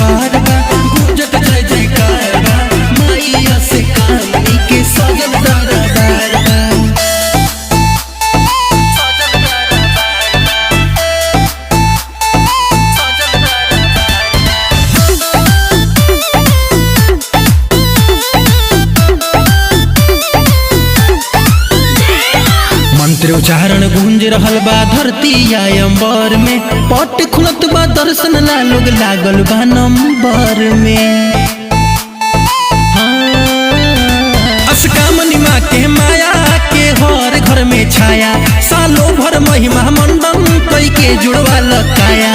दरबार बा गुंजत जय जयकार बा मैया से कामनी के सजल दरबार बा। मंत्र उच्चारण गूंज रहल बा धरती या अंबर में पट खुलत बा दर्शन ला लोग लागल बा नंबर में। असकामनी माँ के माया के हर घर में छाया सालों भर महिमा मंडन कई के जुड़वा लकाया।